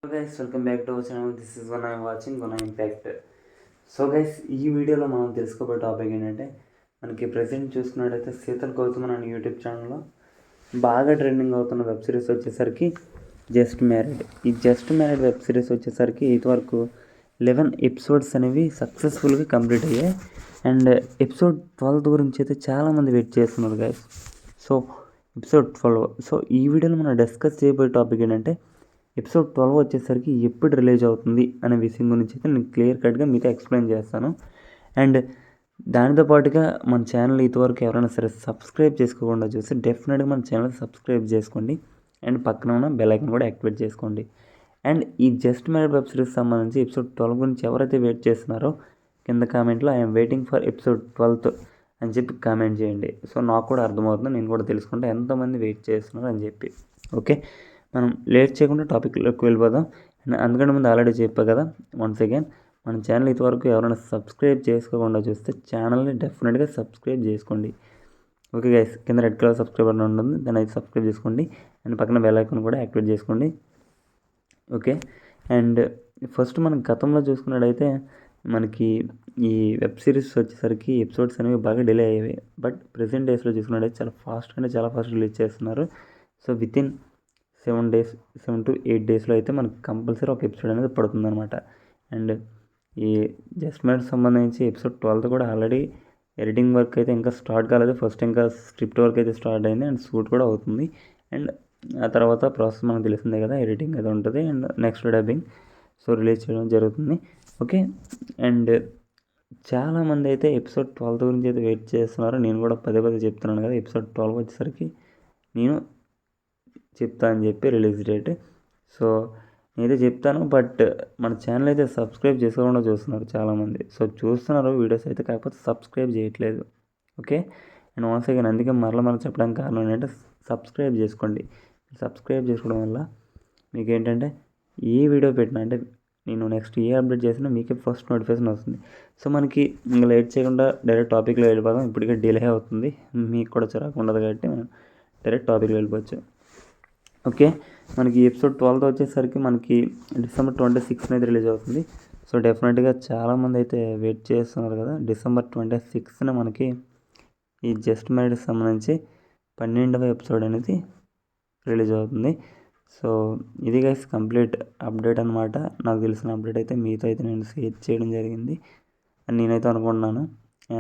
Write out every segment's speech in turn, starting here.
Hello guys, welcome back to our channel. This is Guna watching Guna Impact. So guys ఈ వీడియోలో మనం తెలుసుకోబోయే topic ఏంటంటే మనకి ప్రజెంట్ చూసుకున్నట్టయితే శీతల్ గౌతమ్ అనే యూట్యూబ్ ఛానల్లో బాగా ట్రెండింగ్ అవుతున్న వెబ్ సిరీస్ వచ్చేసరికి జస్ట్ మ్యారీడ్. ఈ జస్ట్ మ్యారీడ్ వెబ్ సిరీస్ వచ్చేసరికి ఇంతవరకు 11 ఎపిసోడ్స్ అనేవి సక్సెస్ఫుల్గా కంప్లీట్ అయ్యాయి. అండ్ ఎపిసోడ్ 12 గురించి అయితే చాలామంది వెయిట్ చేస్తున్నారు గైస్. So episode 12. సో ఈ వీడియోలో మనం డిస్కస్ చేయబోయే టాపిక్ ఏంటంటే ఎపిసోడ్ 12 వచ్చేసరికి ఎప్పుడు రిలీజ్ అవుతుంది అనే విషయం గురించి అయితే నేను క్లియర్ కట్గా మీతో ఎక్స్ప్లెయిన్ చేస్తాను. అండ్ దానితో పాటుగా మన ఛానల్ ఇంతవరకు ఎవరైనా సరే సబ్స్క్రైబ్ చేసుకోకుండా చూస్తే డెఫినెట్గా మన ఛానల్ సబ్స్క్రైబ్ చేసుకోండి. అండ్ పక్కన ఉన్న బెల్ ఐకాన్ కూడా యాక్టివేట్ చేసుకోండి. అండ్ ఈ జస్ట్ మ్యారీడ్ వెబ్ సిరీస్ సంబంధించి ఎపిసోడ్ 12 గురించి ఎవరైతే వెయిట్ చేస్తున్నారో కింద కామెంట్లో ఐఎమ్ వెయిటింగ్ ఫర్ ఎపిసోడ్ 12 అని చెప్పి కామెంట్ చేయండి. సో నాకు కూడా అర్థమవుతుంది, నేను కూడా తెలుసుకుంటే ఎంతమంది వెయిట్ చేస్తున్నారు అని చెప్పి. ఓకే, మనం లేట్ చేయకుండా టాపిక్లోకి వెళ్ళిపోదాం. అందుకంటే ముందు ఆల్రెడీ చెప్పా కదా, వన్స్ అగైన్ మన ఛానల్ ఇంతవరకు ఎవరైనా సబ్స్క్రైబ్ చేసుకోకుండా చూస్తే ఛానల్ని డెఫినెట్గా సబ్స్క్రైబ్ చేసుకోండి. ఓకే గైస్, కింద రెడ్ కలర్ సబ్స్క్రైబ్ బటన్ ఉంటుంది, దాన్ని అయితే సబ్స్క్రైబ్ చేసుకోండి. అండ్ పక్కన బెల్ ఐకాన్ కూడా యాక్టివేట్ చేసుకోండి. ఓకే, అండ్ ఫస్ట్ మనం గతంలో చూసుకున్నట్టయితే మనకి ఈ వెబ్ సిరీస్ వచ్చేసరికి ఎపిసోడ్స్ అనేవి బాగా డిలే అయ్యేవి. బట్ ప్రెసెంట్ డేస్లో చూసుకున్నట్టయితే చాలా ఫాస్ట్ రిలీజ్ చేస్తున్నారు. సో వితిన్ 7 to 8 డేస్లో అయితే మనకు కంపల్సరీ ఒక ఎపిసోడ్ అనేది పడుతుందన్నమాట. అండ్ ఈ జస్ట్ మ్యారీడ్ సంబంధించి ఎపిసోడ్ 12 కూడా ఆల్రెడీ ఎడిటింగ్ వర్క్ అయితే ఇంకా స్టార్ట్ కాలేదు. ఫస్ట్ ఇంకా స్క్రిప్ట్ వర్క్ అయితే స్టార్ట్ అయింది అండ్ షూట్ కూడా అవుతుంది. అండ్ ఆ తర్వాత ప్రాసెస్ మనకు తెలిసిందే కదా, ఎడిటింగ్ అయితే ఉంటుంది and next dubbing. So release చేయడం జరుగుతుంది. ఓకే, అండ్ చాలామంది అయితే ఎపిసోడ్ 12 గురించి అయితే వెయిట్ చేస్తున్నారు. నేను కూడా పదే చెప్తున్నాను కదా, ఎపిసోడ్ 12 వచ్చేసరికి నేను చెప్తా అని చెప్పి రిలీజ్ డేట్. సో నేనైతే చెప్తాను, బట్ మన ఛానల్ అయితే సబ్స్క్రైబ్ చేసుకోకుండా చూస్తున్నారు చాలామంది. సో చూస్తున్నారు వీడియోస్ అయితే, కాకపోతే సబ్స్క్రైబ్ చేయట్లేదు. ఓకే, అండ్ వన్స్ అగైన్ అందుకే మరలా చెప్పడానికి కారణం ఏంటంటే సబ్స్క్రైబ్ చేసుకోండి. సబ్స్క్రైబ్ చేసుకోవడం వల్ల మీకు ఏంటంటే ఏ వీడియో పెట్టినా, అంటే నేను నెక్స్ట్ ఏ అప్డేట్ చేసినా మీకే ఫస్ట్ నోటిఫికేషన్ వస్తుంది. సో మనకి ఇంకా లేట్ చేయకుండా డైరెక్ట్ టాపిక్లో వెళ్ళిపోదాం. ఇప్పటికే డిలే అవుతుంది, మీకు కూడా చిరాకు ఉండదు కాబట్టి మనం డైరెక్ట్ టాపిక్లో వెళ్ళిపోవచ్చు. ఓకే, మనకి ఎపిసోడ్ 12 వచ్చేసరికి మనకి December 26 అయితే రిలీజ్ అవుతుంది. సో డెఫినెట్గా చాలామంది అయితే వెయిట్ చేస్తున్నారు కదా. December 26 మనకి ఈ జస్ట్ మ్యారీడ్ సంబంధించి 12వ ఎపిసోడ్ అనేది రిలీజ్ అవుతుంది. సో ఇది గైస్ కంప్లీట్ అప్డేట్ అనమాట. నాకు తెలిసిన అప్డేట్ అయితే మీతో అయితే నేను షేర్ చేయడం జరిగింది అని నేనైతే అనుకుంటున్నాను.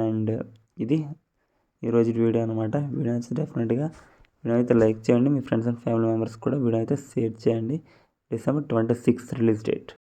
అండ్ ఇది ఈరోజు వీడియో అనమాట. వీడియో నచ్చితే డెఫినెట్గా వీడియో అయితే లైక్ చేయండి. మీ ఫ్రెండ్స్ అండ్ ఫ్యామిలీ మెంబర్స్ కూడా వీడియో అయితే షేర్ చేయండి. December 26 release date.